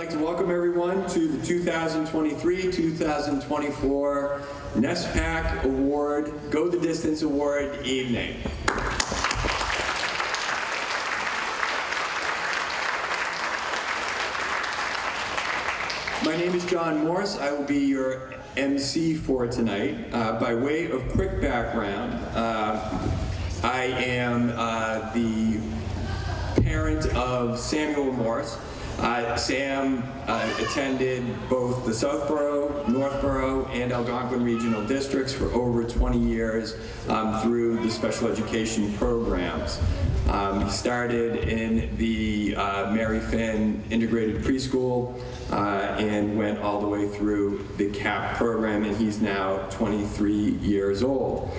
like to welcome everyone to the 2023-2024 NSPAC Award, Go the Distance Award evening. My name is John Morse. I will be your MC for tonight. By way of quick background, I am the parent of Samuel Morse. Sam attended both the Southborough, Northborough, and Algonquin regional districts for over 20 years through the special education programs. He started in the Mary Finn Integrated Preschool and went all the way through the CAP program, and he's now 23 years old.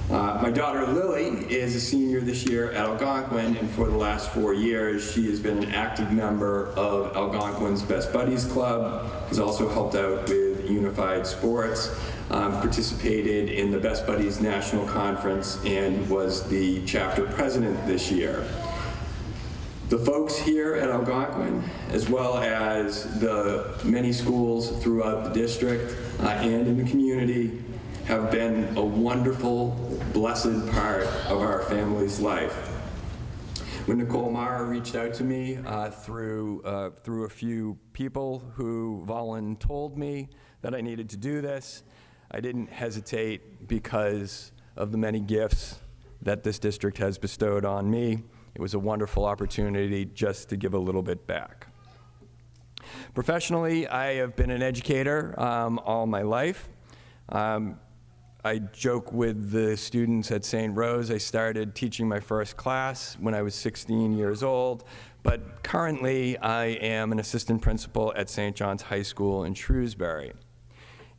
My daughter Lily is a senior this year at Algonquin, and for the last 4 years she has been an active member of Algonquin's Best Buddies Club, has also helped out with Unified Sports, participated in the Best Buddies National Conference, and was the chapter president this year. The folks here at Algonquin, as well as the many schools throughout the district and in the community, have been a wonderful, blessed part of our family's life. When Nicole Mara reached out to me through a few people who voluntold me that I needed to do this, I didn't hesitate because of the many gifts that this district has bestowed on me. It was a wonderful opportunity just to give a little bit back. Professionally, I have been an educator all my life. I joke with the students at St. Rose. I started teaching my first class when I was 16 years old, but currently I am an assistant principal at St. John's High School in Shrewsbury.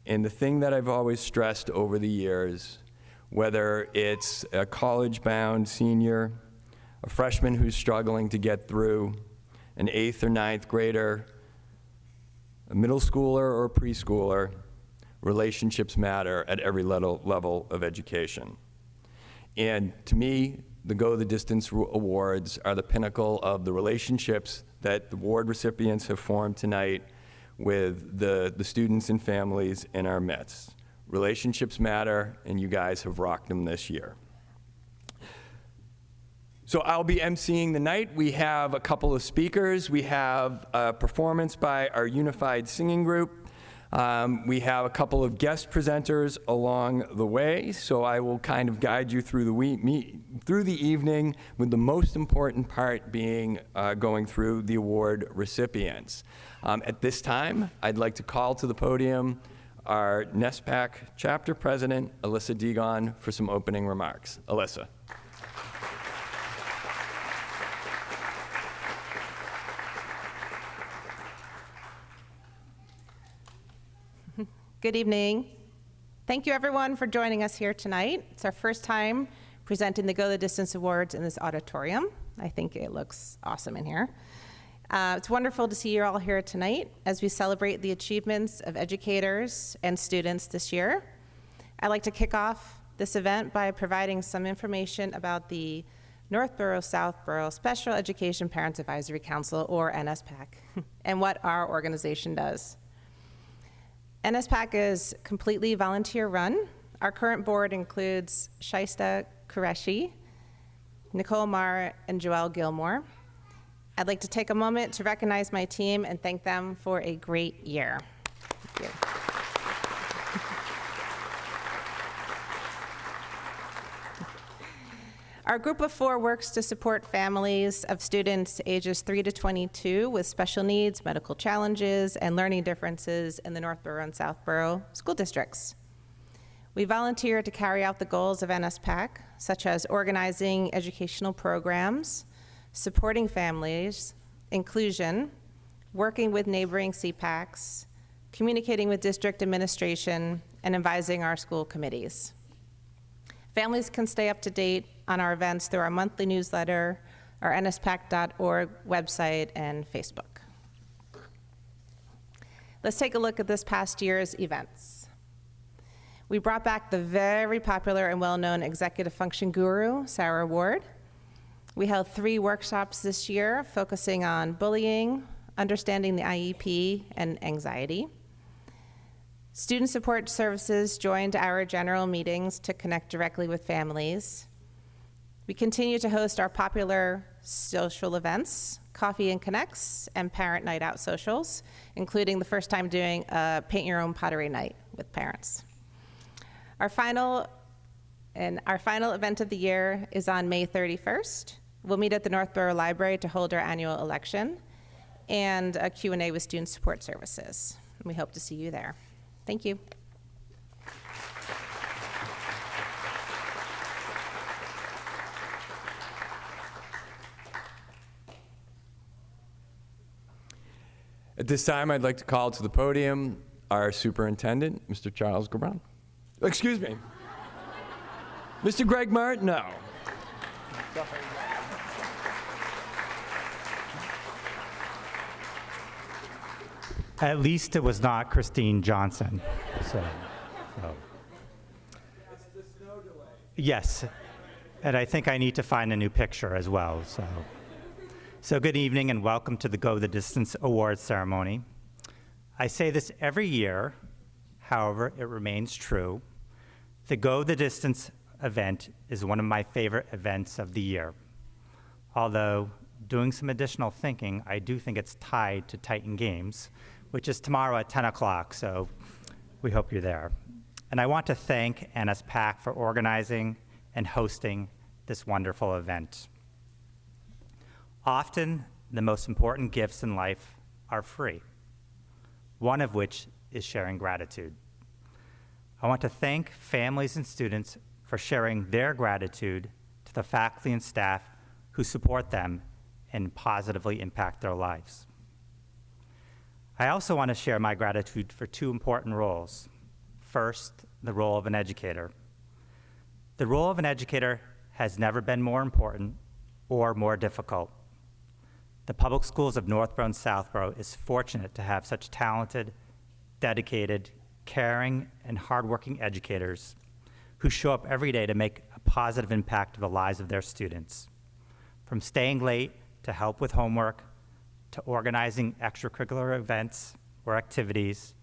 And the thing that I've always stressed over the years, whether it's a college-bound senior, a freshman who's struggling to get through, an 8th or 9th grader, a middle schooler or a preschooler, relationships matter at every level of education. And to me, the Go the Distance Awards are the pinnacle of the relationships that the award recipients have formed tonight with the students and families in our midst. Relationships matter, and you guys have rocked them this year. So I'll be emceeing the night. We have a couple of speakers. We have a performance by our Unified Singing Group. We have a couple of guest presenters along the way, so I will kind of guide you through the evening, with the most important part being going through the award recipients. At this time, I'd like to call to the podium our NSPAC chapter president, Alyssa Degon, for some opening remarks. Alyssa. Good evening. Thank you everyone for joining us here tonight. It's our first time presenting the Go the Distance Awards in this auditorium. I think it looks awesome in here. It's wonderful to see you all here tonight as we celebrate the achievements of educators and students this year. I'd like to kick off this event by providing some information about the Northborough-Southborough Special Education Parents Advisory Council, or NSPAC, and what our organization does. NSPAC is completely volunteer-run. Our current board includes Shaista Qureshi, Nicole Marr, and Joelle Gilmore. I'd like to take a moment to recognize my team and thank them for a great year. Thank you. Our group of 4 works to support families of students ages 3 to 22 with special needs, medical challenges, and learning differences in the Northborough and Southborough school districts. We volunteer to carry out the goals of NSPAC, such as organizing educational programs, supporting families, inclusion, working with neighboring CPACs, communicating with district administration, and advising our school committees. Families can stay up to date on our events through our monthly newsletter, our nspac.org website, and Facebook. Let's take a look at this past year's events. We brought back the very popular and well-known executive function guru, Sarah Ward. We held 3 workshops this year focusing on bullying, understanding the IEP and anxiety. Student support services joined our general meetings to connect directly with families. We continue to host our popular social events, Coffee and Connects, and Parent Night Out socials, including the first time doing a paint your own pottery night with parents. Our final event of the year is on May 31st. We'll meet at the Northborough Library to hold our annual election and a Q&A with Student Support Services. We hope to see you there. Thank you. At this time, I'd like to call to the podium our superintendent, Mr. Charles Gabron. Excuse me. Mr. Greg Martineau. At least it was not Christine Johnson. So. It's the snow delay. Yes, and I think I need to find a new picture as well. So good evening and welcome to the Go the Distance Awards ceremony. I say this every year, however, it remains true. The Go the Distance event is one of my favorite events of the year. Although, doing some additional thinking, I do think it's tied to Titan Games, which is tomorrow at 10 o'clock, so we hope you're there. And I want to thank NSPAC for organizing and hosting this wonderful event. Often, the most important gifts in life are free, one of which is sharing gratitude. I want to thank families and students for sharing their gratitude to the faculty and staff who support them and positively impact their lives. I also want to share my gratitude for two important roles. First, the role of an educator. The role of an educator has never been more important or more difficult. The public schools of Northborough and Southborough is fortunate to have such talented, dedicated, caring, and hardworking educators who show up every day to make a positive impact to the lives of their students. From staying late to help with homework, to organizing extracurricular events or activities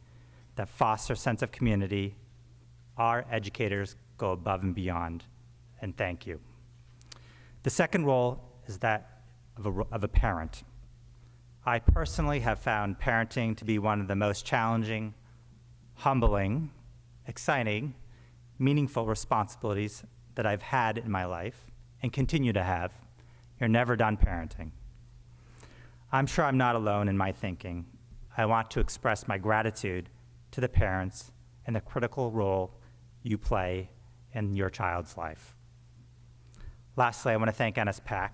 that foster a sense of community, our educators go above and beyond, and thank you. The second role is that of a parent. I personally have found parenting to be one of the most challenging, humbling, exciting, meaningful responsibilities that I've had in my life and continue to have. You're never done parenting. I'm sure I'm not alone in my thinking. I want to express my gratitude to the parents and the critical role you play in your child's life. Lastly, I want to thank NSPAC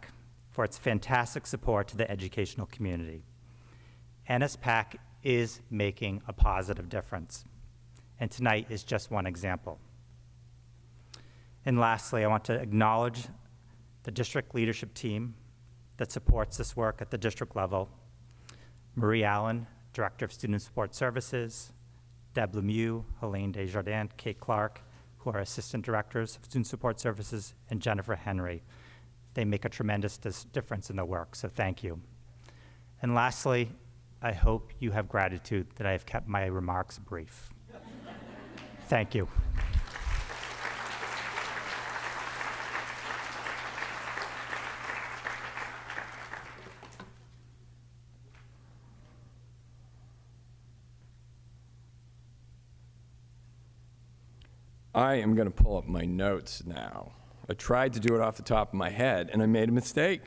for its fantastic support to the educational community. NSPAC is making a positive difference, and tonight is just one example. And lastly, I want to acknowledge the district leadership team that supports this work at the district level. Marie Allen, Director of Student Support Services, Deb Lemieux, Helene Desjardins, Kate Clark, who are Assistant Directors of Student Support Services, and Jennifer Henry. They make a tremendous difference in the work, so thank you. And lastly, I hope you have gratitude that I have kept my remarks brief. Thank you. I am going to pull up my notes now. I tried to do it off the top of my head, and I made a mistake.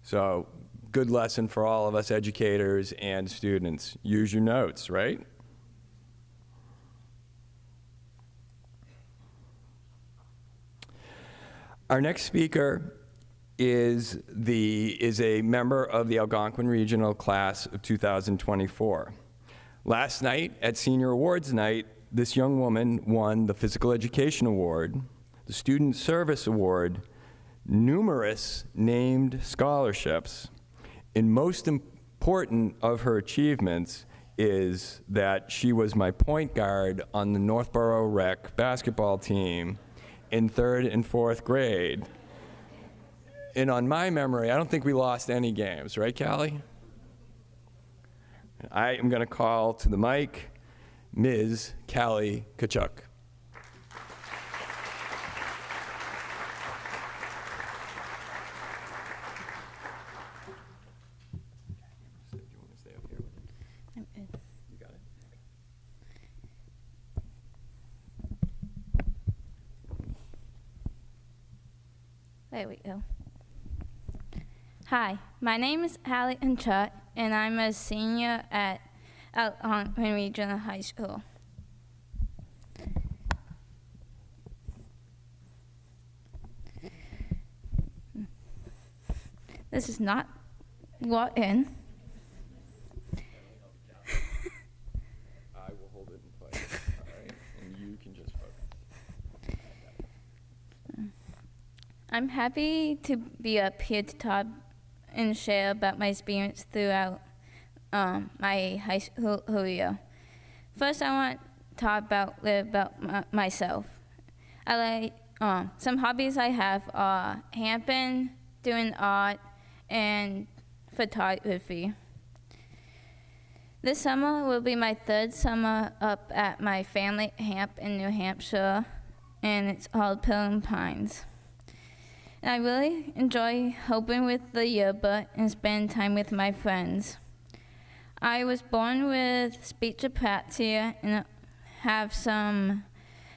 So, good lesson for all of us educators and students. Use your notes, right? Our next speaker is a member of the Algonquin Regional Class of 2024. Last night, at Senior Awards Night, this young woman won the Physical Education Award, the Student Service Award, numerous named scholarships, and most important of her achievements is that she was my point guard on the Northborough Rec basketball team in 3rd and 4th grade. And on my memory, I don't think we lost any games, right, Callie? I am going to call to the mic Ms. Callie Kachuk. You got it? There we go. Hi, my name is Hallie Unchut, and I'm a senior at Algonquin Regional High School. This is not what in. I will hold it in place, all right? And you can just focus. I'm happy to be up here to talk and share about my experience throughout my high school career. First, I want to talk about myself. I like some hobbies I have are camping, doing art, and photography. This summer will be my third summer up at my family camp in New Hampshire, and it's called Pilgrim Pines. And I really enjoy helping with the yearbook and spend time with my friends. I was born with speech apraxia and have some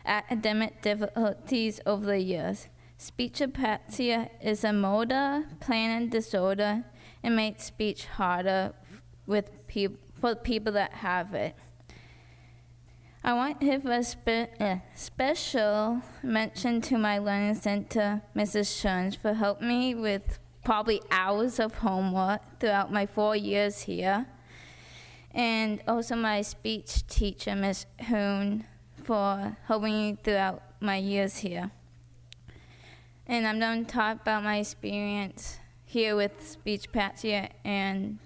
academic difficulties over the years. Speech apraxia is a motor planning disorder and makes speech harder for people that have it. I want to give a special mention to my learning center, Mrs. Shuns, for helping me with probably hours of homework throughout my 4 years here. And also my speech teacher, Ms. Hoon, for helping me throughout my years here. And I'm going to talk about my experience here with speech apraxia. And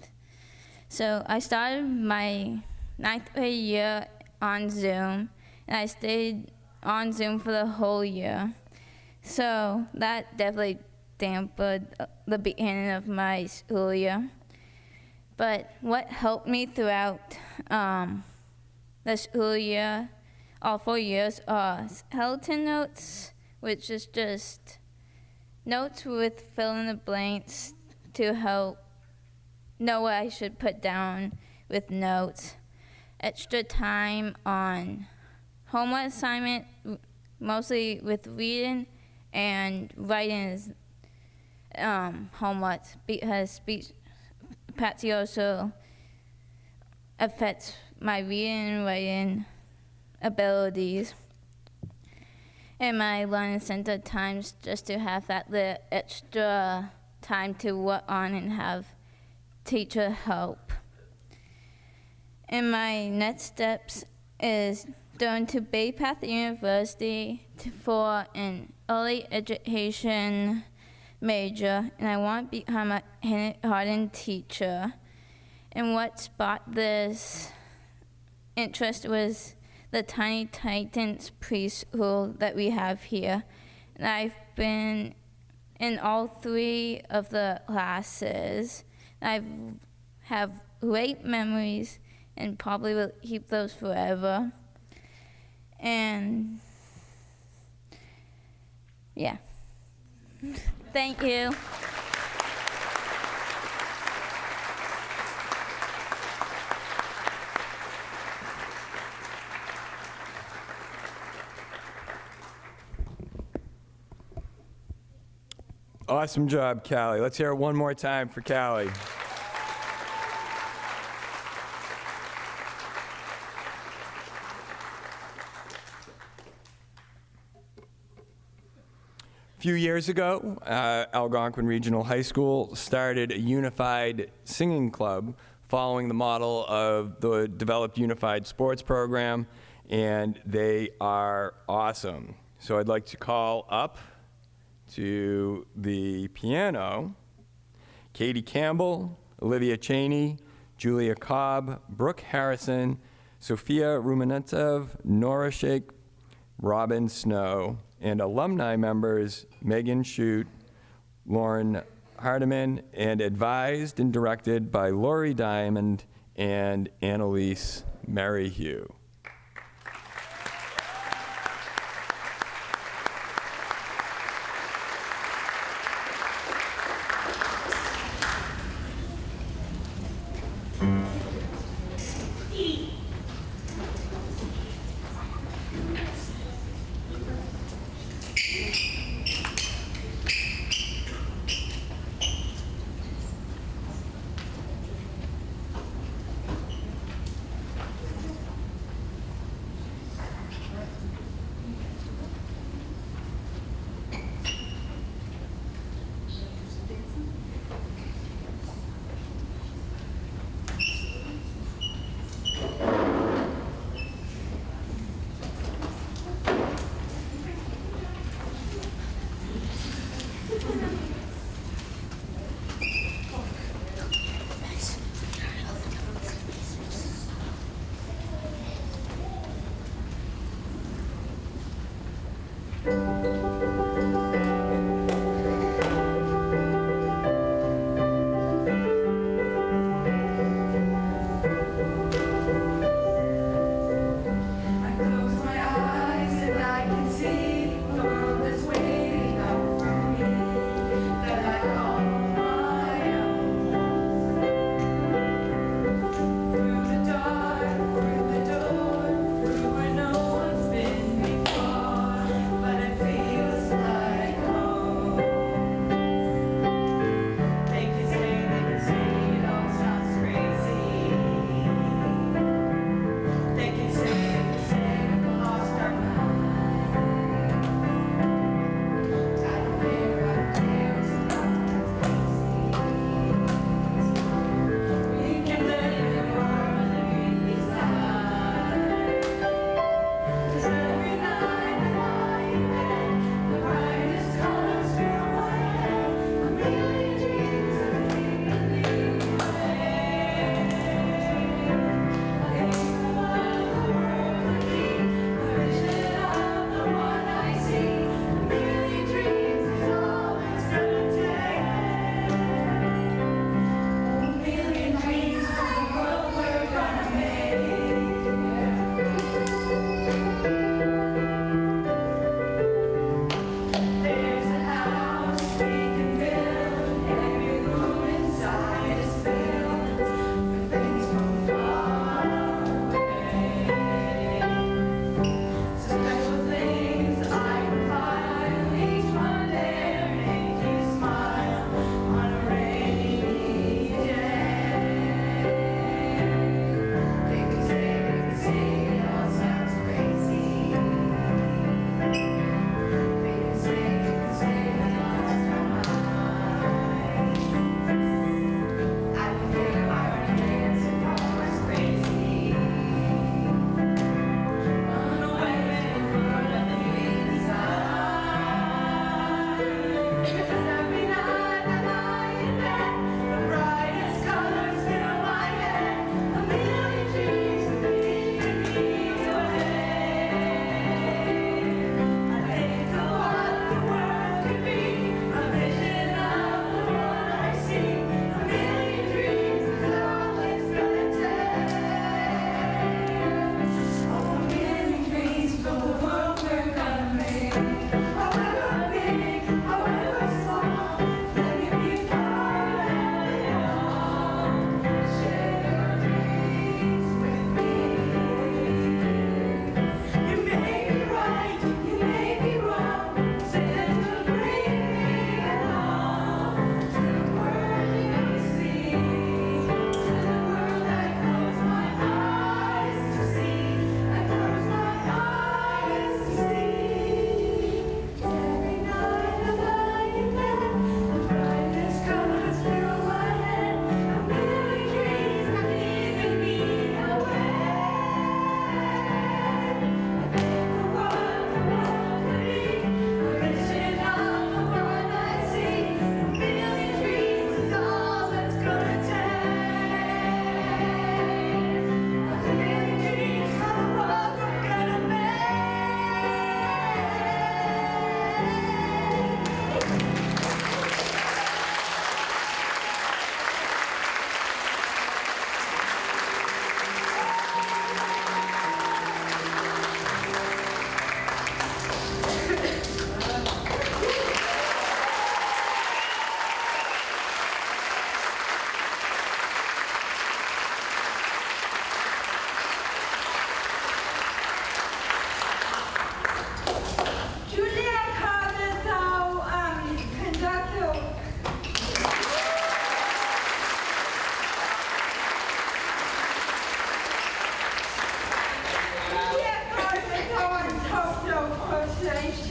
so I started my 9th grade year on Zoom, and I stayed on Zoom for the whole year. So that definitely dampened the beginning of my school year. But what helped me throughout the school year, all 4 years, are skeleton notes, which is just notes with fill in the blanks to help know what I should put down with notes. Extra time on homework assignment, mostly with reading, and writing is homework, because speech apraxia also affects my reading and writing abilities. And my learning center times just to have that little extra time to work on and have teacher help. And my next steps is going to Bay Path University for an early education major, and I want to become a kindergarten teacher. And what sparked this interest was the Tiny Titans preschool that we have here. And I've been in all 3 of the classes. I have great memories and probably will keep those forever. And yeah. Thank you. Awesome job, Callie. Let's hear it one more time for Callie. A few years ago, Algonquin Regional High School started a unified singing club following the model of the developed unified sports program, and they are awesome. So I'd like to call up to the piano Katie Campbell, Olivia Cheney, Julia Cobb, Brooke Harrison, Sophia Rumenetov, Nora Sheikh, Robin Snow, and alumni members Megan Shute, Lauren Hardiman, and advised and directed by Lori Diamond and Annalise Merrihew.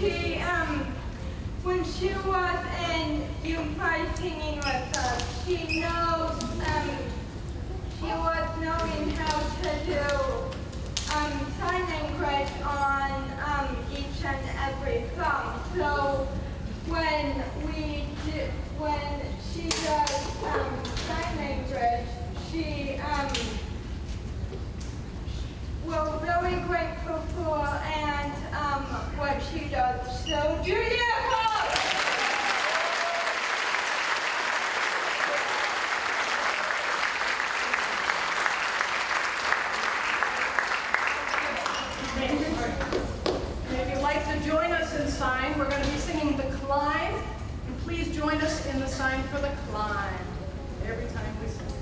she, when she was in Unified singing with us, she knows, she was knowing how to do sign language on each and every song. So when she does sign language, she we're really grateful for and what she does. So Julia, If you'd like to join us in sign, we're going to be singing the climb. And please join us in the sign for the climb. Every time we sing.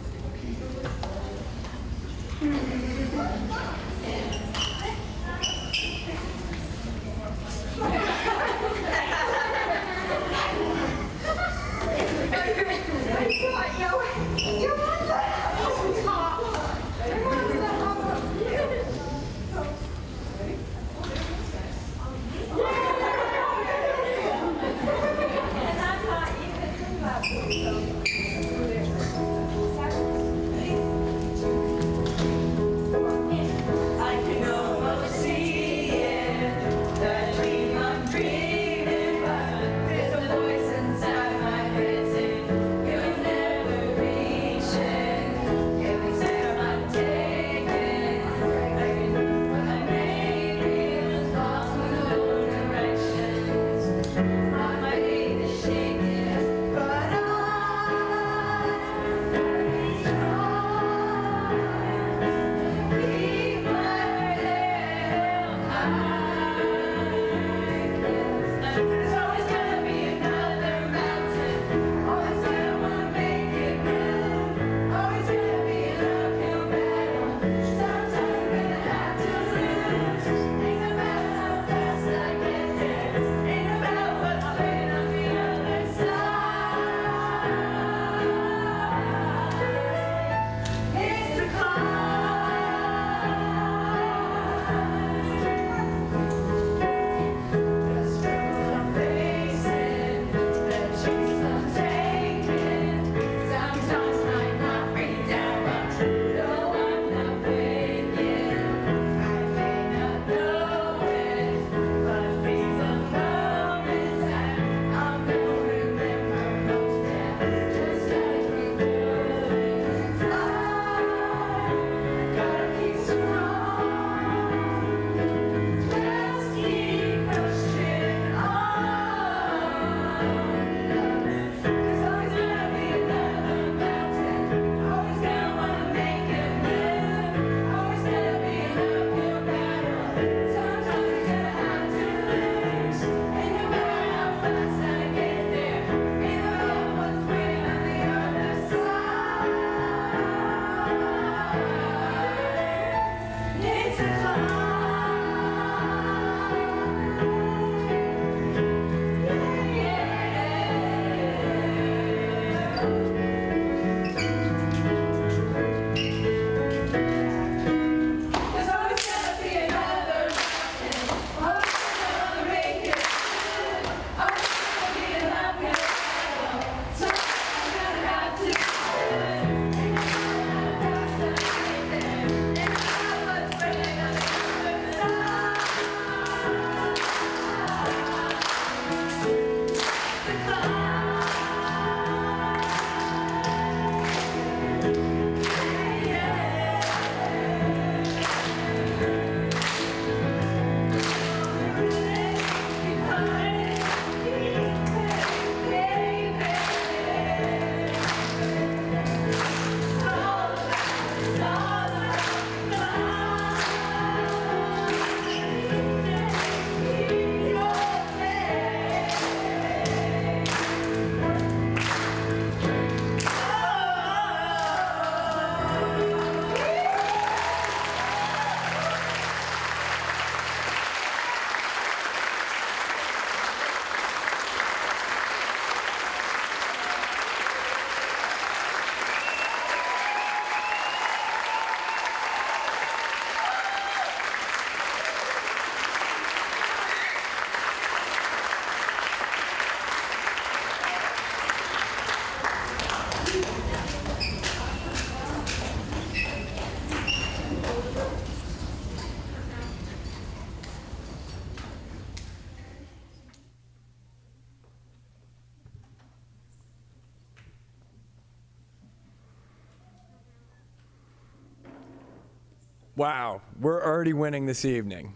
Wow, we're already winning this evening.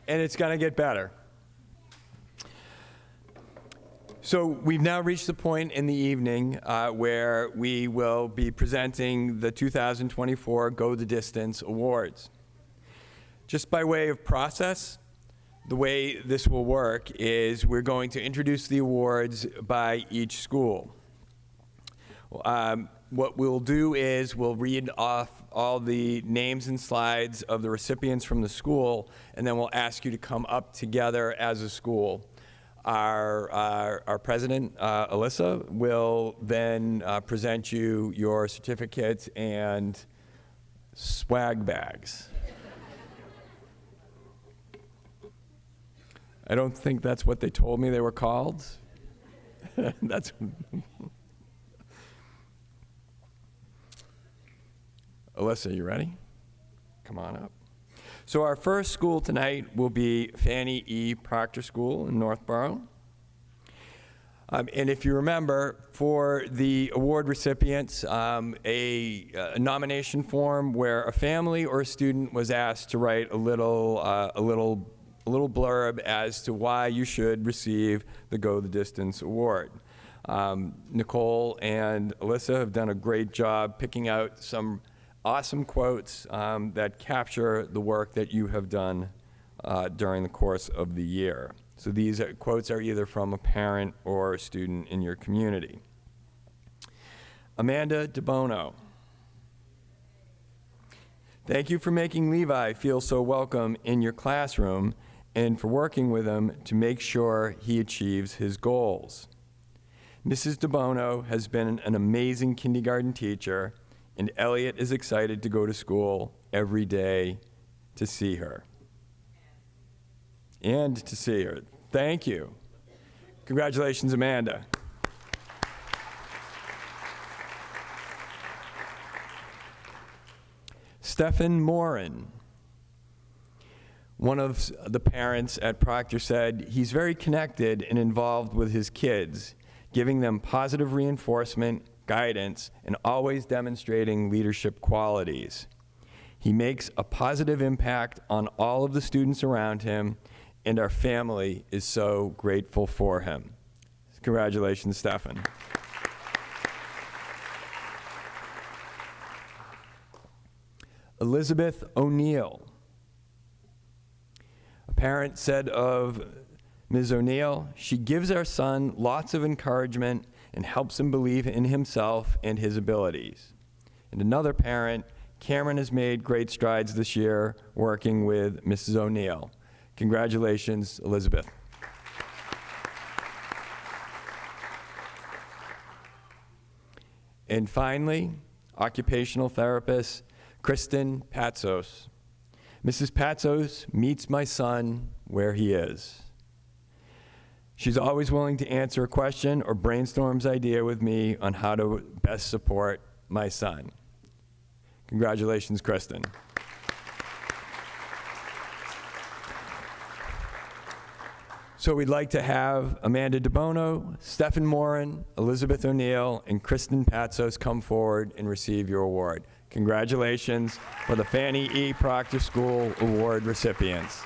And it's going to get better. So we've now reached the point in the evening where we will be presenting the 2024 Go the Distance Awards. Just by way of process, the way this will work is we're going to introduce the awards by each school. What we'll do is we'll read off all the names and slides of the recipients from the school, and then we'll ask you to come up together as a school. Our president, Alyssa, will then present you your certificates and swag bags. I don't think that's what they told me they were called. That's Alyssa, you ready? Come on up. So our first school tonight will be Fannie E. Proctor School in Northborough. And if you remember, for the award recipients, a nomination form where a family or a student was asked to write a little blurb as to why you should receive the Go the Distance Award. Nicole and Alyssa have done a great job picking out some awesome quotes that capture the work that you have done during the course of the year. So these quotes are either from a parent or a student in your community. Amanda DeBono. Thank you for making Levi feel so welcome in your classroom and for working with him to make sure he achieves his goals. Mrs. DeBono has been an amazing kindergarten teacher, and Elliot is excited to go to school every day to see her. And to see her. Thank you. Congratulations, Amanda. Stephen Morin. One of the parents at Proctor said he's very connected and involved with his kids, giving them positive reinforcement, guidance, and always demonstrating leadership qualities. He makes a positive impact on all of the students around him, and our family is so grateful for him. Congratulations, Stephen. Elizabeth O'Neill. A parent said of Ms. O'Neill, she gives our son lots of encouragement and helps him believe in himself and his abilities. And another parent, Cameron has made great strides this year working with Mrs. O'Neill. Congratulations, Elizabeth. And finally, occupational therapist, Kristen Patsos. Mrs. Patsos meets my son where he is. She's always willing to answer a question or brainstorms idea with me on how to best support my son. Congratulations, Kristen. So we'd like to have Amanda DeBono, Stephen Morin, Elizabeth O'Neill, and Kristen Patsos come forward and receive your award. Congratulations for the Fannie E. Proctor School Award recipients.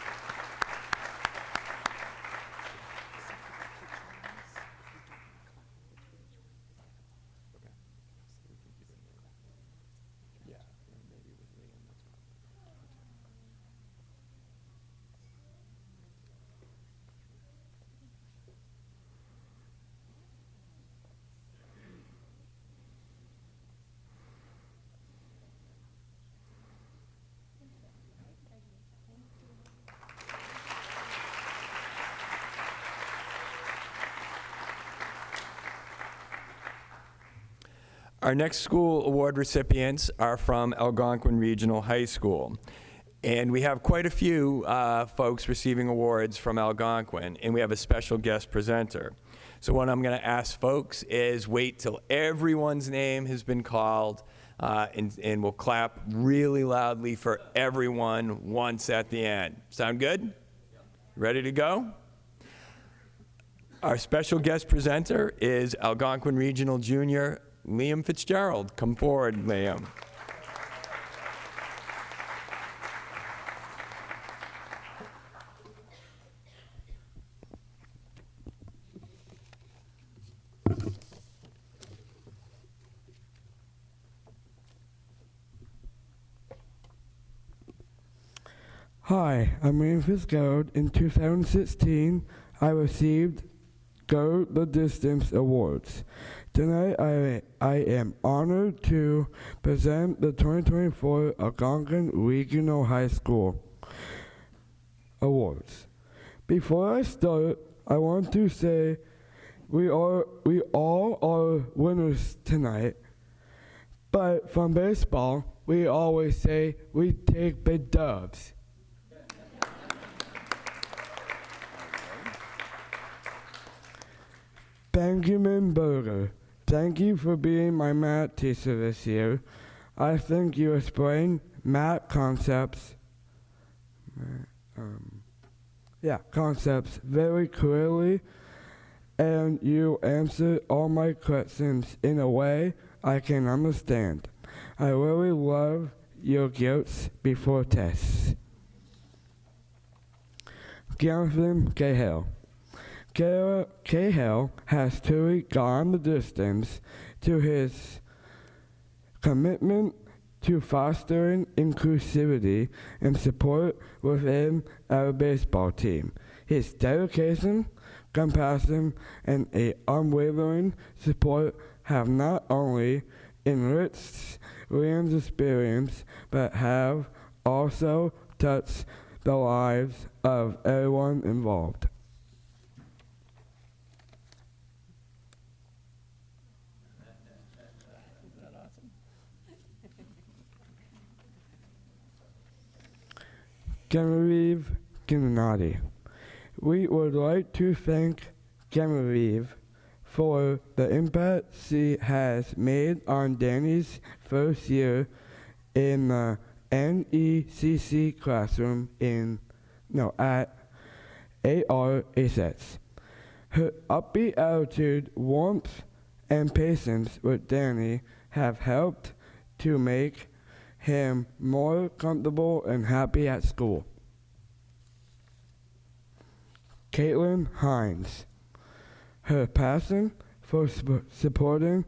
Our next school award recipients are from Algonquin Regional High School. And we have quite a few folks receiving awards from Algonquin, and we have a special guest presenter. So what I'm going to ask folks is wait till everyone's name has been called, and we'll clap really loudly for everyone once at the end. Sound good? Ready to go? Our special guest presenter is Algonquin Regional Junior Liam Fitzgerald. Come forward, Liam. Hi, I'm Ryan Fitzgerald. In 2016, I received Go the Distance Awards. Tonight, I am honored to present the 2024 Algonquin Regional High School Awards. Before I start, I want to say we all are winners tonight. But from baseball, we always say we take big dubs. Benjamin Berger, thank you for being my math teacher this year. I think you explained math concepts very clearly, and you answered all my questions in a way I can understand. I really love your guilt before tests. Jonathan Cahill. Cahill has truly gone the distance to his commitment to fostering inclusivity and support within our baseball team. His dedication, compassion, and unwavering support have not only enriched Ryan's experience, but have also touched the lives of everyone involved. Genevieve Gennady. We would like to thank Genevieve for the impact she has made on Danny's first year in the NECC classroom at ARHS. Her upbeat attitude, warmth, and patience with Danny have helped to make him more comfortable and happy at school. Caitlin Hines. Her passion for supporting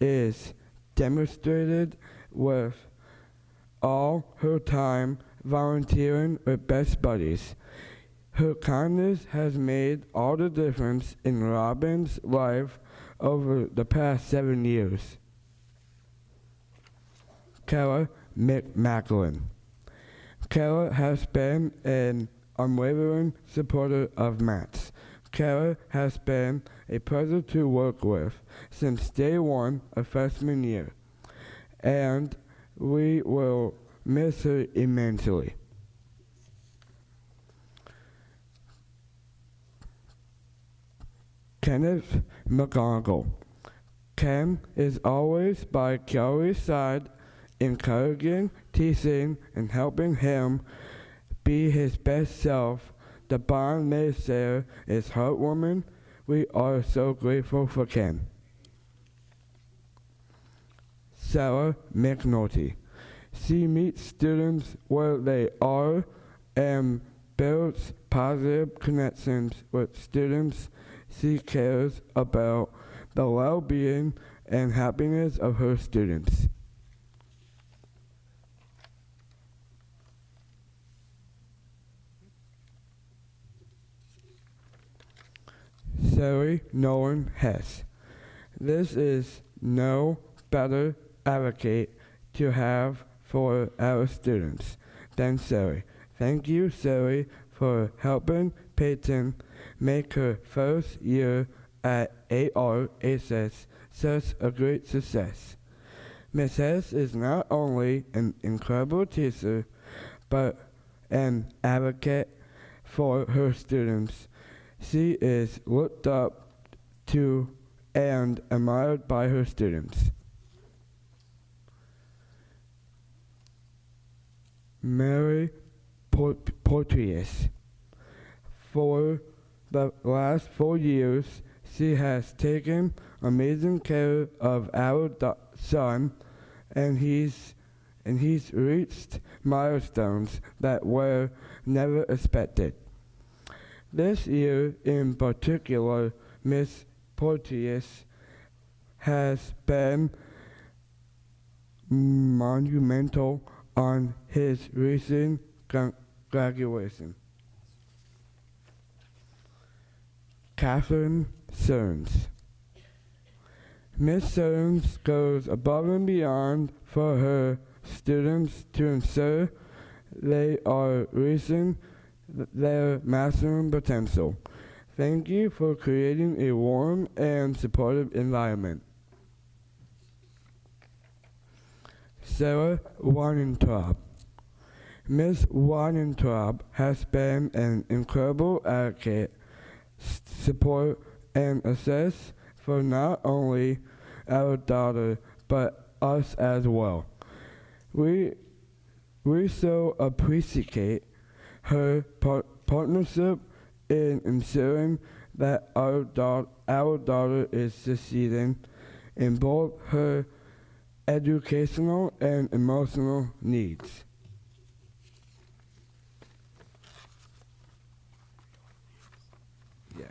is demonstrated with all her time volunteering with Best Buddies. Her kindness has made all the difference in Robin's life over the past 7 years. Kara McMacklin. Kara has been an unwavering supporter of Matt's. Kara has been a pleasure to work with since day one of freshman year, and we will miss her immensely. Kenneth McGonagall. Ken is always by Kelly's side, encouraging, teaching, and helping him be his best self. The bond they share is heartwarming. We are so grateful for Ken. Sarah McNulty. She meets students where they are and builds positive connections with students. She cares about the well-being and happiness of her students. Sari Nolan Hess. This is no better advocate to have for our students than Sari. Thank you, Sari, for helping Peyton make her first year at ARHS such a great success. Ms. Hess is not only an incredible teacher, but an advocate for her students. She is looked up to and admired by her students. Mary Porteous. For the last 4 years, she has taken amazing care of our son, and he's reached milestones that were never expected. This year in particular, Miss Porteous has been monumental on his recent graduation. Catherine Stearns. Miss Stearns goes above and beyond for her students to ensure they are reaching their maximum potential. Thank you for creating a warm and supportive environment. Sarah Weintraub. Ms. Weintraub has been an incredible advocate, support, and assist for not only our daughter, but us as well. We so appreciate her partnership in ensuring that our daughter is succeeding in both her educational and emotional needs. Yeah.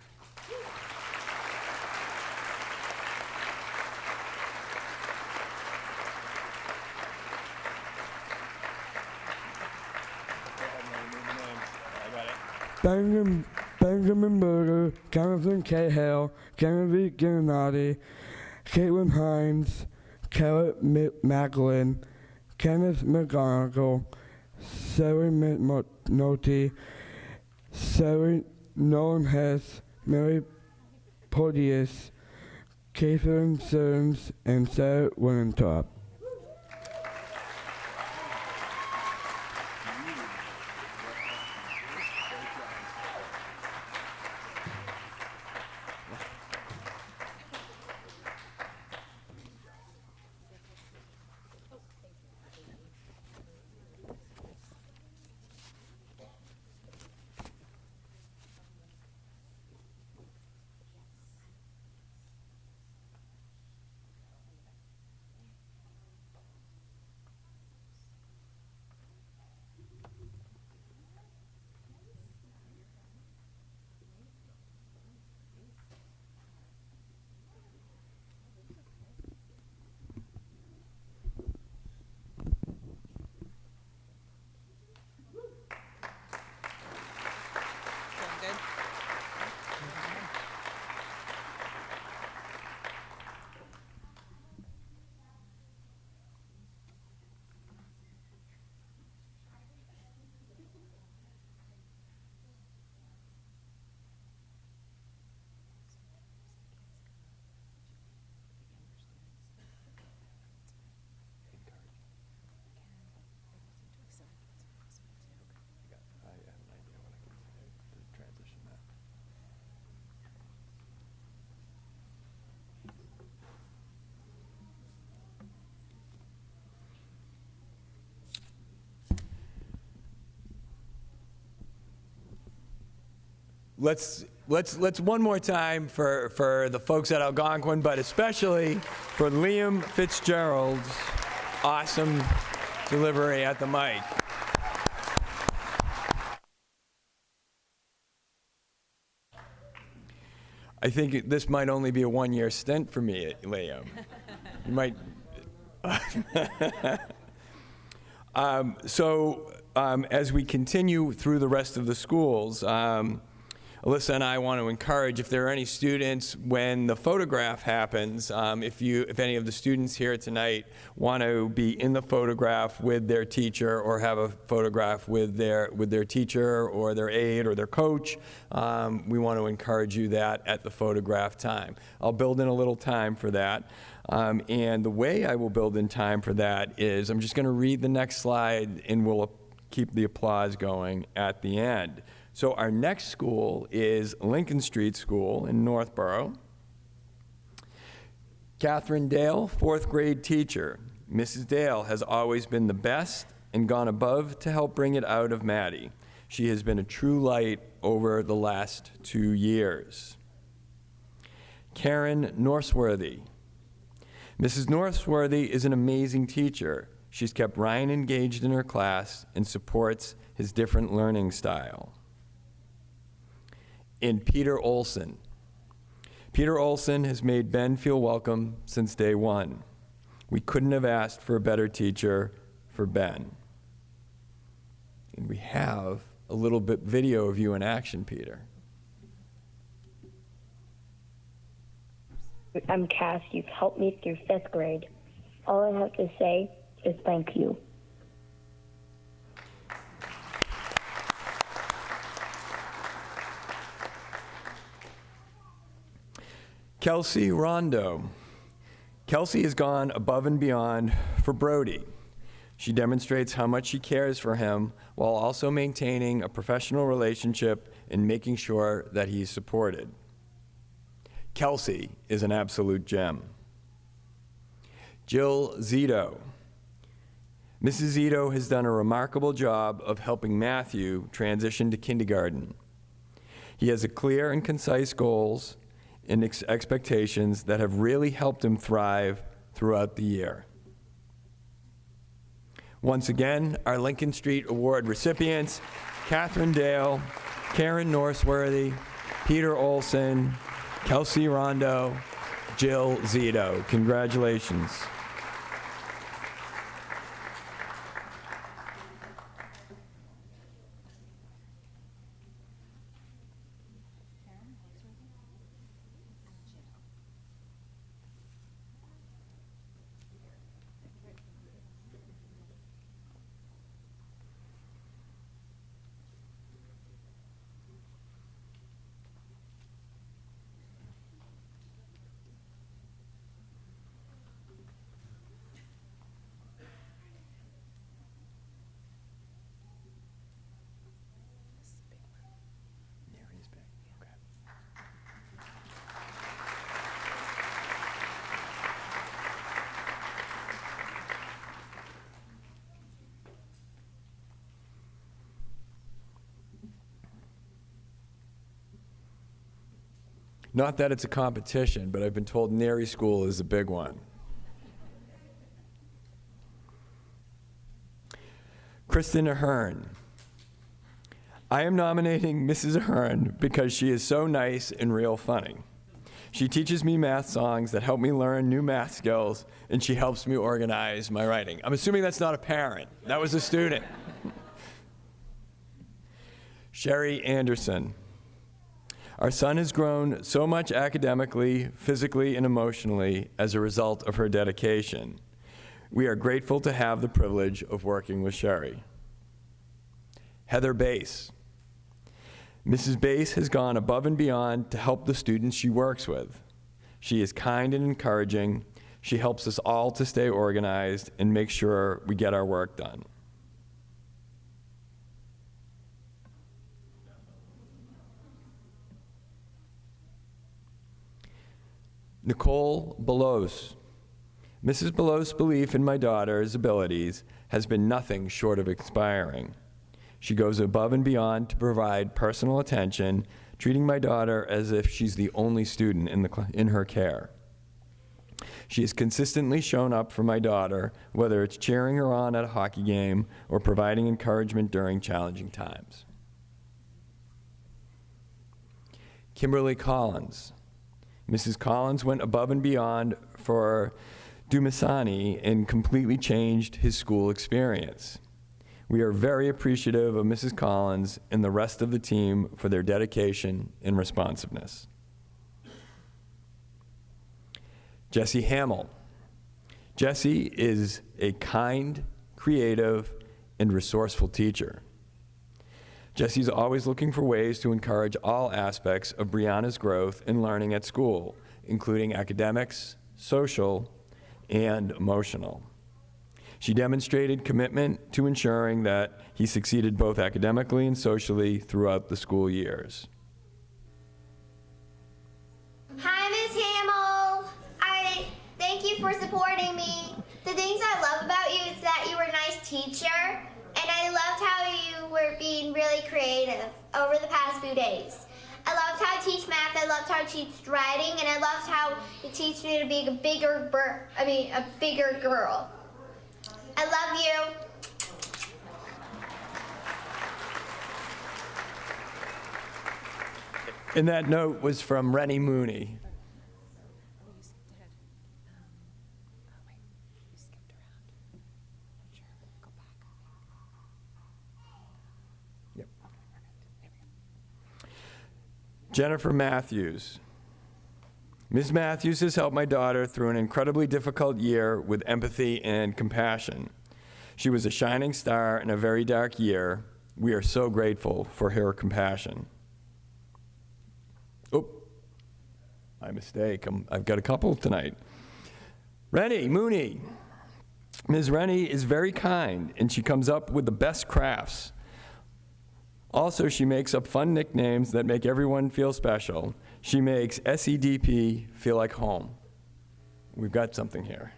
Benjamin Berger, Jonathan Cahill, Genevieve Gennady, Caitlin Hines, Carrot Macklin, Kenneth McGonigal, Sarah McNulty, Sarah Nolan Hess, Mary Podius, Catherine Stearns, and Sarah Winthrop. Let's one more time for the folks at Algonquin, but especially for Liam Fitzgerald's awesome delivery at the mic. I think this might only be a one-year stint for me, Liam. You might. As we continue through the rest of the schools, Alyssa and I want to encourage, if there are any students, when the photograph happens, if any of the students here tonight want to be in the photograph with their teacher or have a photograph with their teacher or their aide or their coach, we want to encourage you that at the photograph time. I'll build in a little time for that. And the way I will build in time for that is I'm just going to read the next slide and we'll keep the applause going at the end. So our next school is Lincoln Street School in Northborough. Catherine Dale, 4th grade teacher. Mrs. Dale has always been the best and gone above to help bring it out of Maddie. She has been a true light over the last 2 years. Karen Norseworthy. Mrs. Norseworthy is an amazing teacher. She's kept Ryan engaged in her class and supports his different learning style. And Peter Olson. Peter Olson has made Ben feel welcome since day one. We couldn't have asked for a better teacher for Ben. And we have a little bit video of you in action, Peter. I'm Cass. You've helped me through 5th grade. All I have to say is thank you. Kelsey Rondo. Kelsey has gone above and beyond for Brody. She demonstrates how much she cares for him while also maintaining a professional relationship and making sure that he's supported. Kelsey is an absolute gem. Jill Zito. Mrs. Zito has done a remarkable job of helping Matthew transition to kindergarten. He has a clear and concise goals and expectations that have really helped him thrive throughout the year. Once again, our Lincoln Street Award recipients, Catherine Dale, Karen Norseworthy, Peter Olson, Kelsey Rondo, Jill Zito. Congratulations. Not that it's a competition, but I've been told Neri School is a big one. Kristen Ahern. I am nominating Mrs. Ahern because she is so nice and real funny. She teaches me math songs that help me learn new math skills, and she helps me organize my writing. I'm assuming that's not a parent. That was a student. Sherry Anderson. Our son has grown so much academically, physically, and emotionally as a result of her dedication. We are grateful to have the privilege of working with Sherry. Heather Bass. Mrs. Bass has gone above and beyond to help the students she works with. She is kind and encouraging. She helps us all to stay organized and make sure we get our work done. Nicole Belos. Mrs. Belos' belief in my daughter's abilities has been nothing short of inspiring. She goes above and beyond to provide personal attention, treating my daughter as if she's the only student in her care. She has consistently shown up for my daughter, whether it's cheering her on at a hockey game or providing encouragement during challenging times. Kimberly Collins. Mrs. Collins went above and beyond for Dumasani and completely changed his school experience. We are very appreciative of Mrs. Collins and the rest of the team for their dedication and responsiveness. Jessie Hamill. Jessie is a kind, creative, and resourceful teacher. Jessie's always looking for ways to encourage all aspects of Brianna's growth and learning at school, including academics, social, and emotional. She demonstrated commitment to ensuring that he succeeded both academically and socially throughout the school years. Hi, Ms. Hamill. Thank you for supporting me. The things I love about you is that you were a nice teacher, and I loved how you were being really creative over the past few days. I loved how you teach math, I loved how you teach writing, and I loved how you teach me to be a bigger girl. I love you. And that note was from Rennie Mooney. Jennifer Matthews. Ms. Matthews has helped my daughter through an incredibly difficult year with empathy and compassion. She was a shining star in a very dark year. We are so grateful for her compassion. Oh, my mistake. I've got a couple tonight. Rennie Mooney. Ms. Rennie is very kind, and she comes up with the best crafts. Also, she makes up fun nicknames that make everyone feel special. She makes SEDP feel like home. We've got something here.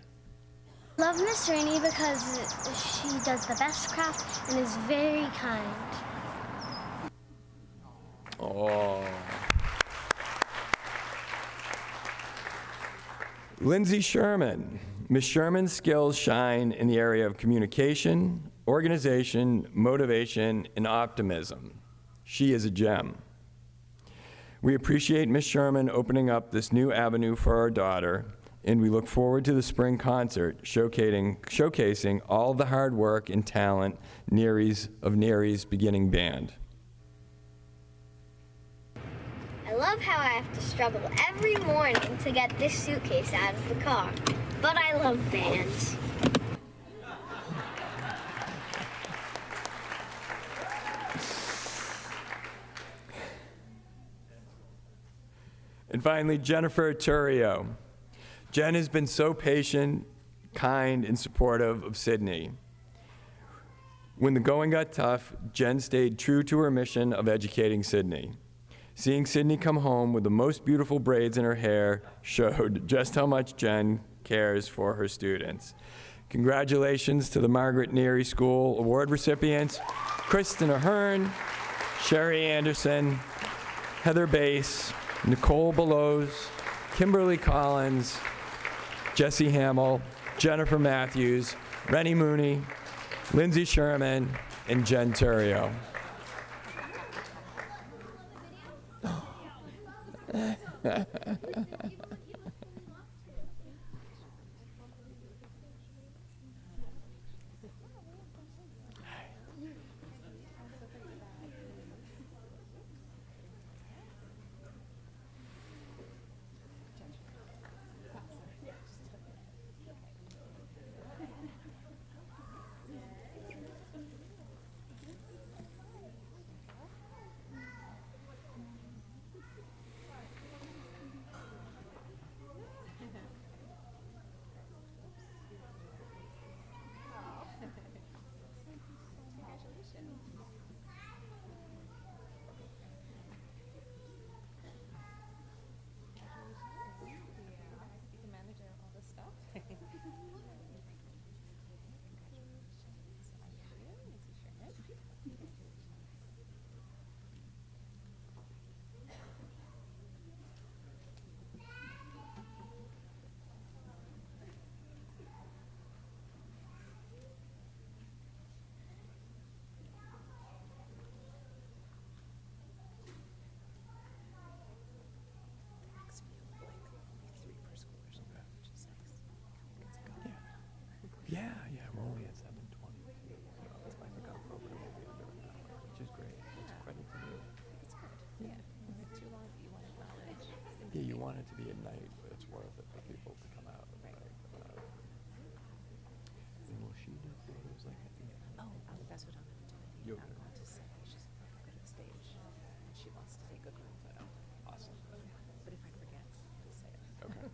Love Miss Rainey because she does the best craft and is very kind. Oh. Lindsay Sherman. Ms. Sherman's skills shine in the area of communication, organization, motivation, and optimism. She is a gem. We appreciate Ms. Sherman opening up this new avenue for our daughter, and we look forward to the spring concert showcasing all the hard work and talent of Neary's beginning band. I love how I have to struggle every morning to get this suitcase out of the car, but I love bands. And finally, Jennifer Turrio. Jen has been so patient, kind, and supportive of Sydney. When the going got tough, Jen stayed true to her mission of educating Sydney. Seeing Sydney come home with the most beautiful braids in her hair showed just how much Jen cares for her students. Congratulations to the Margaret Neary School Award recipients, Kristen Ahern, Sherry Anderson, Heather Bass, Nicole Bellows, Kimberly Collins, Jesse Hamill, Jennifer Matthews, Rennie Mooney, Lindsay Sherman, and Jen Turrio. Yeah, we're only at 7:20. I think I'm broken maybe under an hour, which is great. It's credit to you. It's good. Yeah. Too long, but you want to acknowledge. Yeah, you want it to be at night, but it's worth it for people to come out. Right. And will she do photos like at the end? Oh, that's what I'm going to do. You're I'm gonna- going to say she's going to go to the stage, and she wants to take a group photo. Awesome. But if I forget, I'll say it. Okay.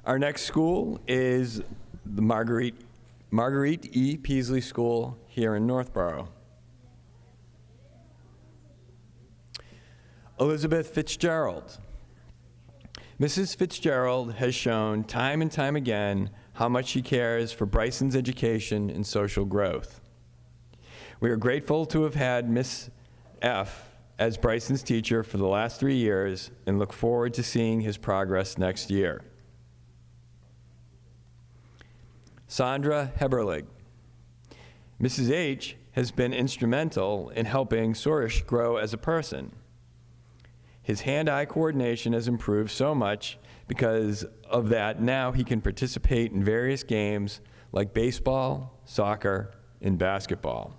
Our next school is the Marguerite E. Peasley School here in Northborough. Elizabeth Fitzgerald. Mrs. Fitzgerald has shown time and time again how much she cares for Bryson's education and social growth. We are grateful to have had Miss F. as Bryson's teacher for the last 3 years and look forward to seeing his progress next year. Sandra Heberlig. Mrs. H. has been instrumental in helping Suresh grow as a person. His hand-eye coordination has improved so much because of that. Now he can participate in various games like baseball, soccer, and basketball.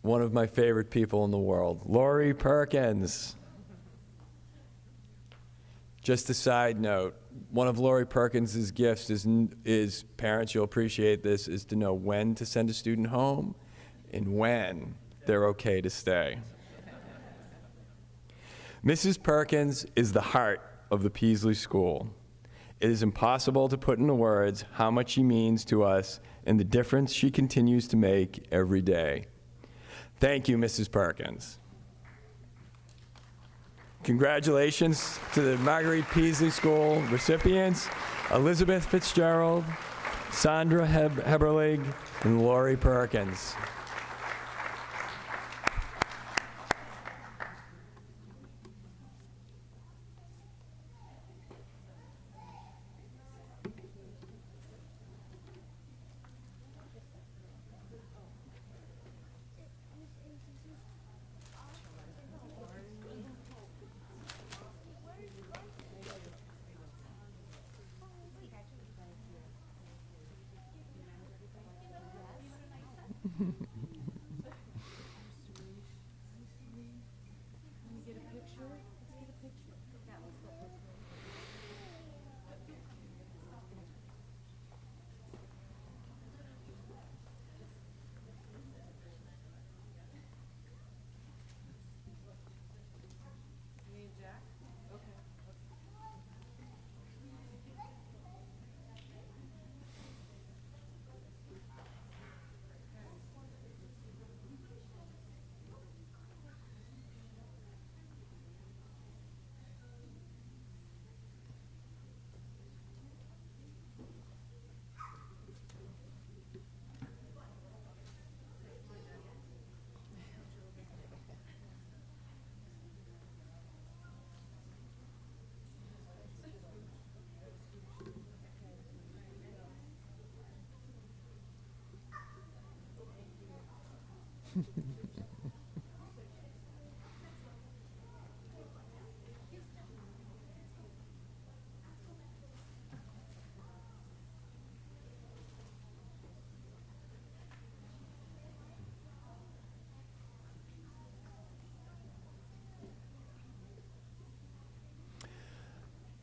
One of my favorite people in the world, Lori Perkins. Just a side note, one of Lori Perkins' gifts is parents, you'll appreciate this, is to know when to send a student home and when they're okay to stay. Mrs. Perkins is the heart of the Peaslee School. It is impossible to put into words how much she means to us and the difference she continues to make every day. Thank you, Mrs. Perkins. Congratulations to the Marguerite Peaslee School recipients, Elizabeth Fitzgerald, Sandra Heberlig, and Lori Perkins.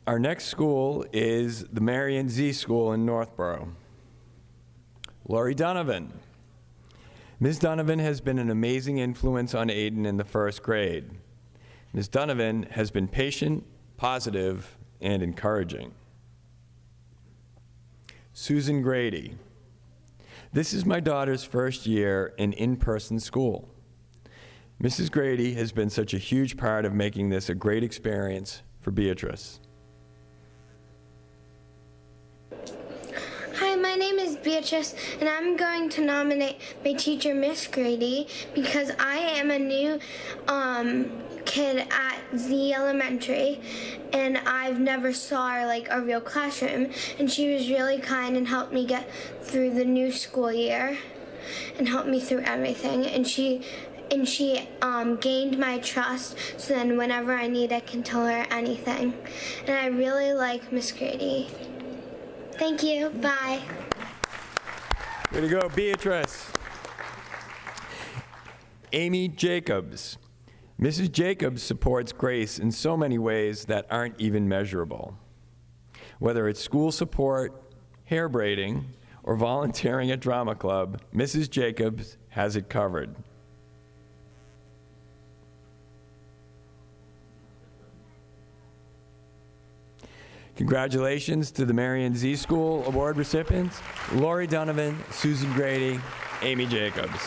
Our next school is the Marion Z School in Northborough. Lori Donovan. Ms. Donovan has been an amazing influence on Aiden in the first grade. Ms. Donovan has been patient, positive, and encouraging. Susan Grady. This is my daughter's first year in in-person school. Mrs. Grady has been such a huge part of making this a great experience for Beatrice. Hi, my name is Beatrice, and I'm going to nominate my teacher, Miss Grady, because I am a new kid at Z Elementary, and I've never saw her like a real classroom, and she was really kind and helped me get through the new school year and helped me through everything, and she gained my trust, so then whenever I need, I can tell her anything. And I really like Miss Grady. Thank you. Bye. Way to go, Beatrice. Amy Jacobs. Mrs. Jacobs supports Grace in so many ways that aren't even measurable. Whether it's school support, hair braiding, or volunteering at drama club, Mrs. Jacobs has it covered. Congratulations to the Marion Z School Award recipients, Lori Donovan, Susan Grady, Amy Jacobs.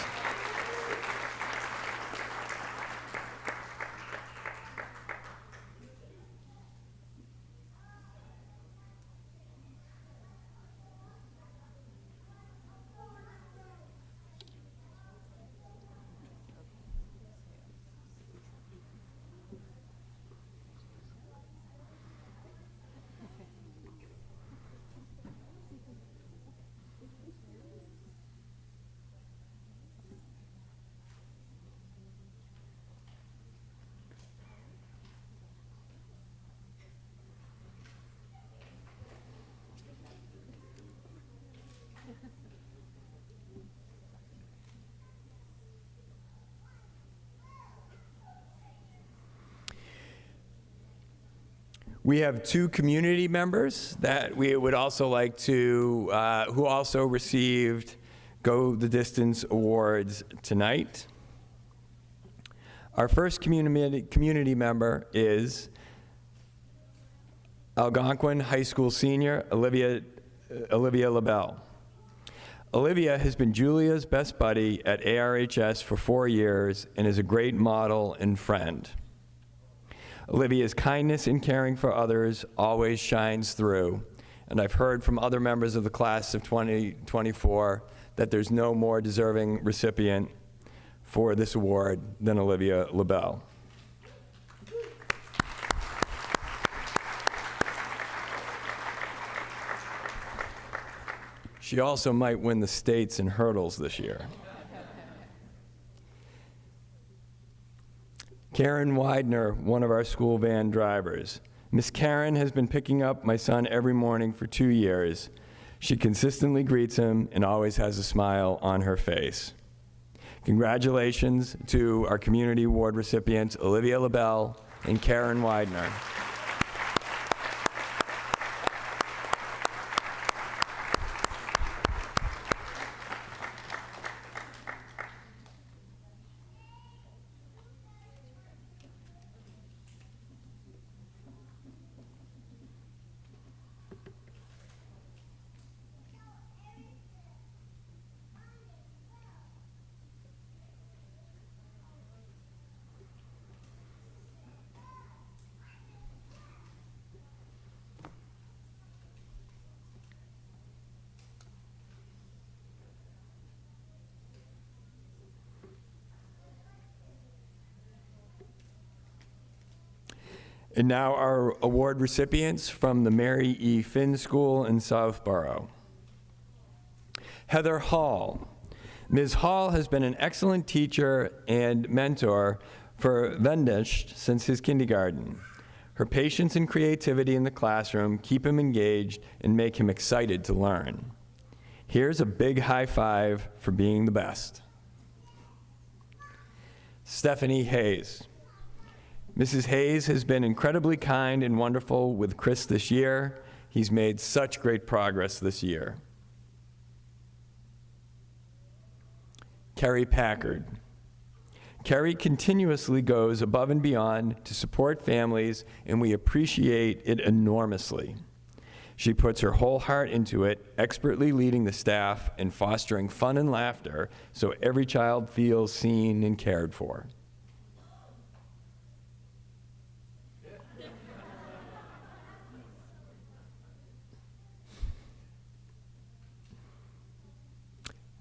We have two community members that we would also like to, who also received Go the Distance awards tonight. Our first community member is Algonquin High School senior Olivia LaBelle. Olivia has been Julia's best buddy at ARHS for 4 years and is a great model and friend. Olivia's kindness and caring for others always shines through, and I've heard from other members of the class of 2024 that there's no more deserving recipient for this award than Olivia LaBelle. She also might win the states in hurdles this year. Karen Widener, one of our school van drivers. Miss Karen has been picking up my son every morning for 2 years. She consistently greets him and always has a smile on her face. Congratulations to our community award recipients, Olivia LaBelle and Karen Widener. And now our award recipients from the Mary E. Finn School in Southborough. Heather Hall. Ms. Hall has been an excellent teacher and mentor for Vendish since his kindergarten. Her patience and creativity in the classroom keep him engaged and make him excited to learn. Here's a big high five for being the best. Stephanie Hayes. Mrs. Hayes has been incredibly kind and wonderful with Chris this year. He's made such great progress this year. Carrie Packard. Carrie continuously goes above and beyond to support families, and we appreciate it enormously. She puts her whole heart into it, expertly leading the staff and fostering fun and laughter so every child feels seen and cared for.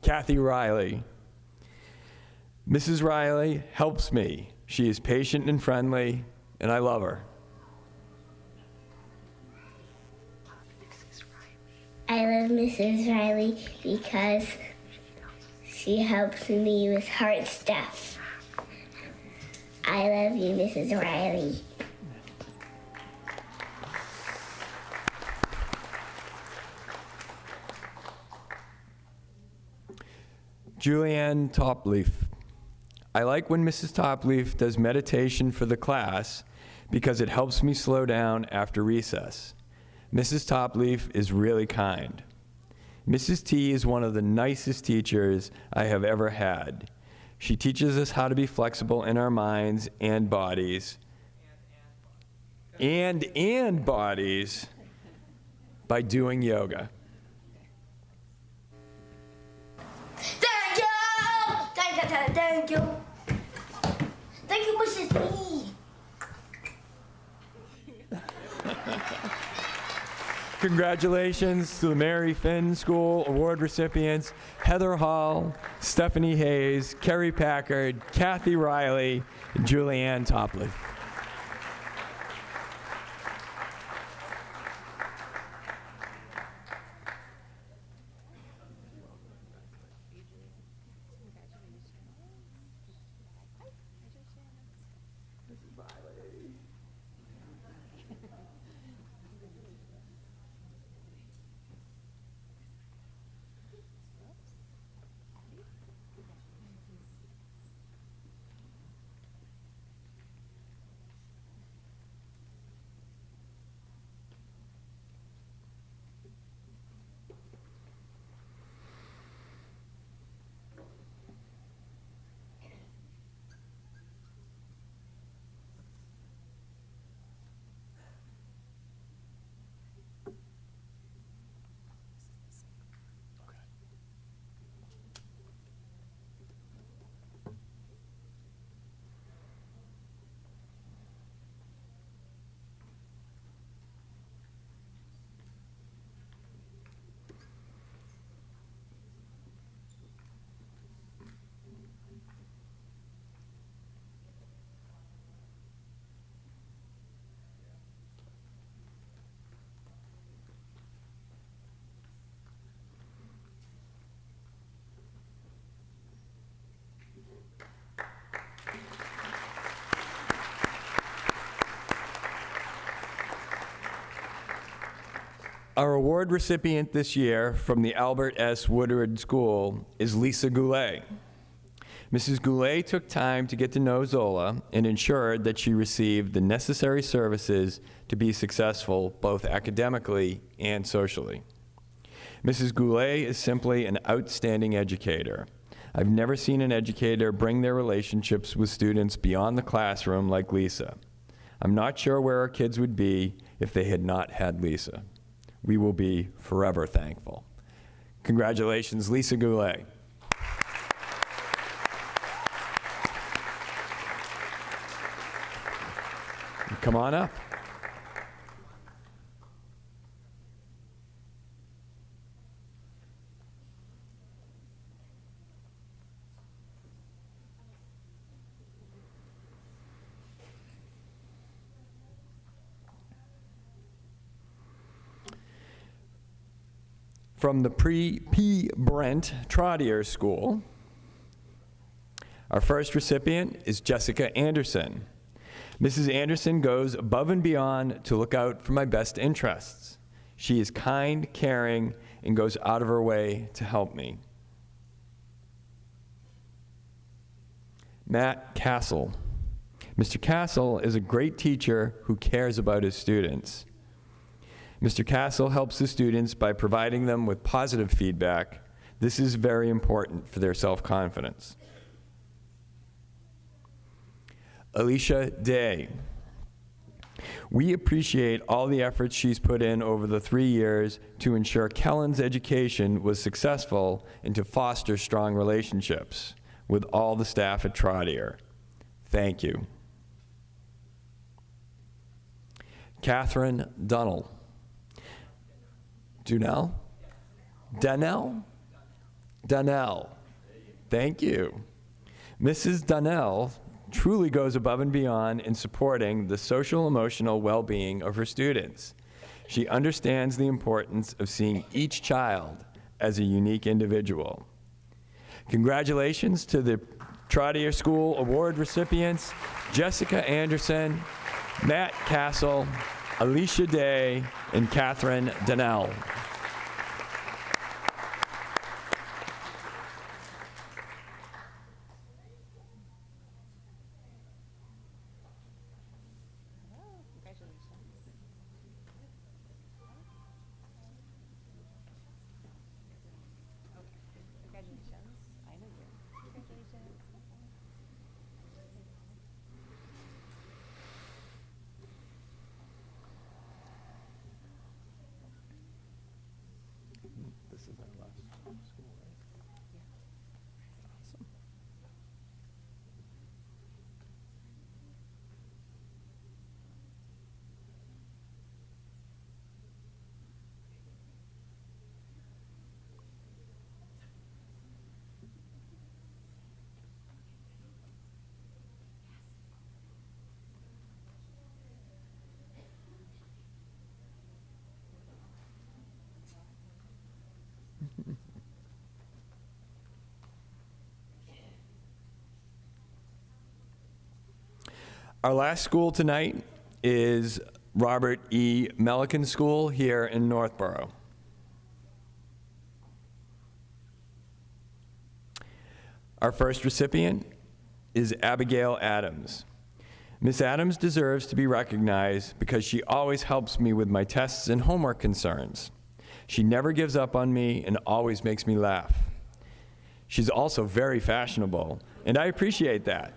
Kathy Riley. Mrs. Riley helps me. She is patient and friendly, and I love her. I love Mrs. Riley because she helps me with hard stuff. I love you, Mrs. Riley. Julianne Topleaf. I like when Mrs. Topleaf does meditation for the class because it helps me slow down after recess. Mrs. Topleaf is really kind. Mrs. T is one of the nicest teachers I have ever had. She teaches us how to be flexible in our minds and bodies. And bodies by doing yoga. Thank you. Thank you, Mrs. T. Congratulations to the Mary Finn School Award recipients, Heather Hall, Stephanie Hayes, Carrie Packard, Kathy Riley, and Julianne Topleaf. Our award recipient this year from the Albert S. Woodward School is Lisa Goulet. Mrs. Goulet took time to get to know Zola and ensured that she received the necessary services to be successful both academically and socially. Mrs. Goulet is simply an outstanding educator. I've never seen an educator bring their relationships with students beyond the classroom like Lisa. I'm not sure where our kids would be if they had not had Lisa. We will be forever thankful. Congratulations, Lisa Goulet. Come on up. From the P. Brent Trottier School, our first recipient is Jessica Anderson. Mrs. Anderson goes above and beyond to look out for my best interests. She is kind, caring, and goes out of her way to help me. Matt Castle. Mr. Castle is a great teacher who cares about his students. Mr. Castle helps the students by providing them with positive feedback. This is very important for their self-confidence. Alicia Day. We appreciate all the efforts she's put in over the 3 years to ensure Kellen's education was successful and to foster strong relationships with all the staff at Trottier. Thank you. Catherine Dunnell. Donnell? Thank you. Mrs. Donnell truly goes above and beyond in supporting the social emotional well-being of her students. She understands the importance of seeing each child as a unique individual. Congratulations to the Trottier School Award recipients, Jessica Anderson, Matt Castle, Alicia Day, and Catherine Donnell. Our last school tonight is Robert E. Milliken School here in Northborough. Our first recipient is Abigail Adams. Miss Adams deserves to be recognized because she always helps me with my tests and homework concerns. She never gives up on me and always makes me laugh. She's also very fashionable, and I appreciate that.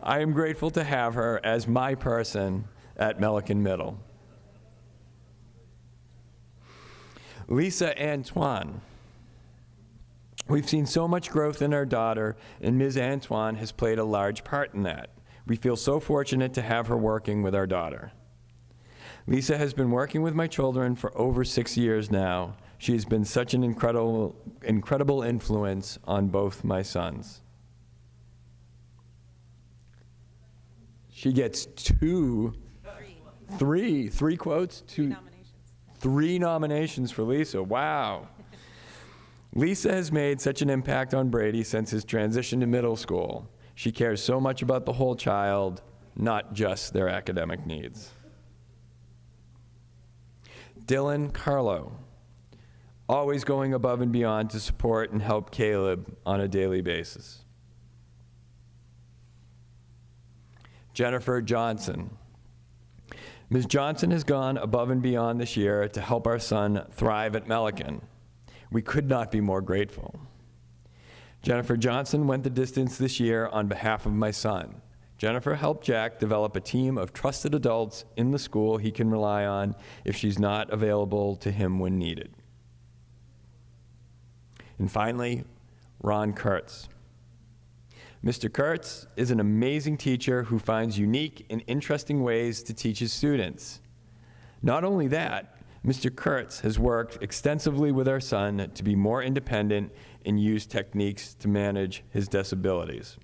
I am grateful to have her as my person at Milliken Middle. Lisa Antoine. We've seen so much growth in our daughter, and Ms. Antoine has played a large part in that. We feel so fortunate to have her working with our daughter. Lisa has been working with my children for over 6 years now. She has been such an incredible influence on both my sons. She gets three quotes? Three nominations for Lisa. Wow. Lisa has made such an impact on Brady since his transition to middle school. She cares so much about the whole child, not just their academic needs. Dylan Carlo, always going above and beyond to support and help Caleb on a daily basis. Jennifer Johnson. Ms. Johnson has gone above and beyond this year to help our son thrive at Millikan. We could not be more grateful. Jennifer Johnson went the distance this year on behalf of my son. Jennifer helped Jack develop a team of trusted adults in the school he can rely on if she's not available to him when needed. And finally, Ron Kurtz. Mr. Kurtz is an amazing teacher who finds unique and interesting ways to teach his students. Not only that, Mr. Kurtz has worked extensively with our son to be more independent and use techniques to manage his disabilities.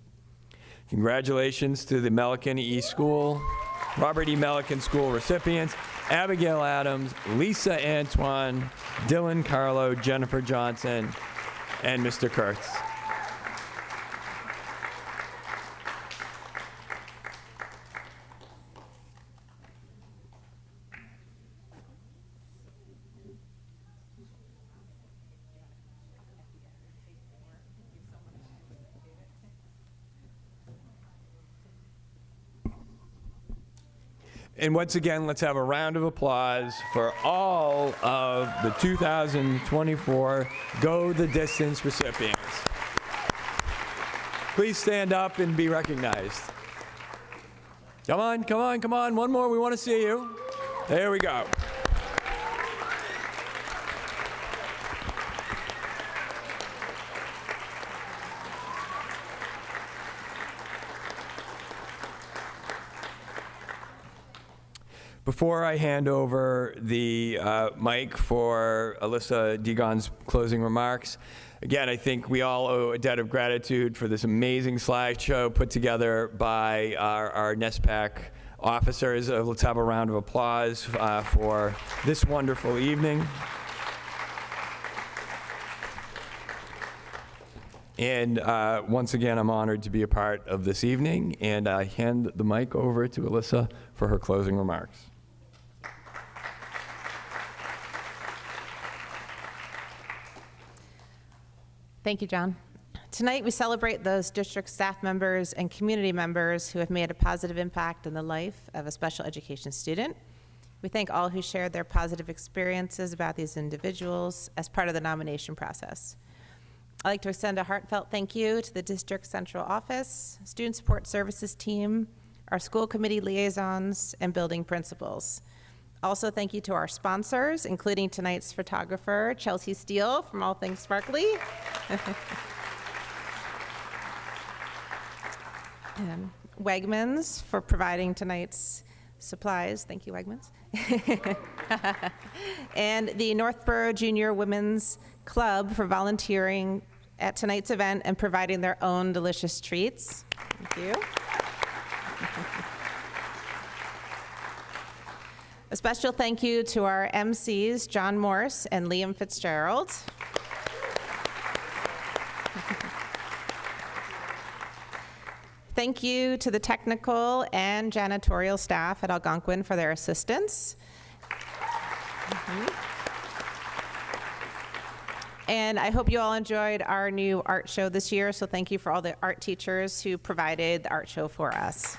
Congratulations to the Millikan East School, Robert E. Millikan School recipients, Abigail Adams, Lisa Antoine, Dylan Carlo, Jennifer Johnson, and Mr. Kurtz. And once again, let's have a round of applause for all of the 2024 Go the Distance recipients. Please stand up and be recognized. Come on, come on, come on. One more, we want to see you. There we go. Before I hand over the mic for Alyssa Degon's closing remarks, again, I think we all owe a debt of gratitude for this amazing slideshow put together by our NSPAC officers. Let's have a round of applause for this wonderful evening. And once again, I'm honored to be a part of this evening, and I hand the mic over to Alyssa for her closing remarks. Thank you, John. Tonight, we celebrate those district staff members and community members who have made a positive impact in the life of a special education student. We thank all who shared their positive experiences about these individuals as part of the nomination process. I'd like to extend a heartfelt thank you to the district central office, student support services team, our school committee liaisons, and building principals. Also, thank you to our sponsors, including tonight's photographer, Chelsea Steele from All Things Sparkly. And Wegmans for providing tonight's supplies. Thank you, Wegmans. And the Northborough Junior Women's Club for volunteering at tonight's event and providing their own delicious treats. Thank you. A special thank you to our MCs, John Morse and Liam Fitzgerald. Thank you to the technical and janitorial staff at Algonquin for their assistance. And I hope you all enjoyed our new art show this year, so thank you for all the art teachers who provided the art show for us.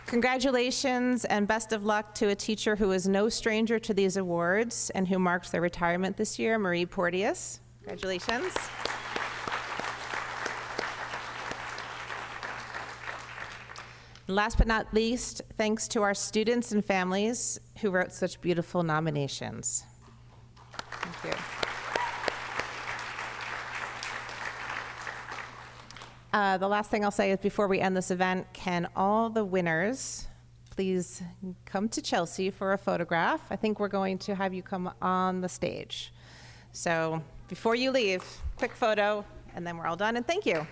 Congratulations and best of luck to a teacher who is no stranger to these awards and who marks their retirement this year, Marie Porteous. Congratulations. Last but not least, thanks to our students and families who wrote such beautiful nominations. Thank you. The last thing I'll say is before we end this event, can all the winners please come to Chelsea for a photograph? I think we're going to have you come on the stage. So before you leave, quick photo, and then we're all done, and thank you.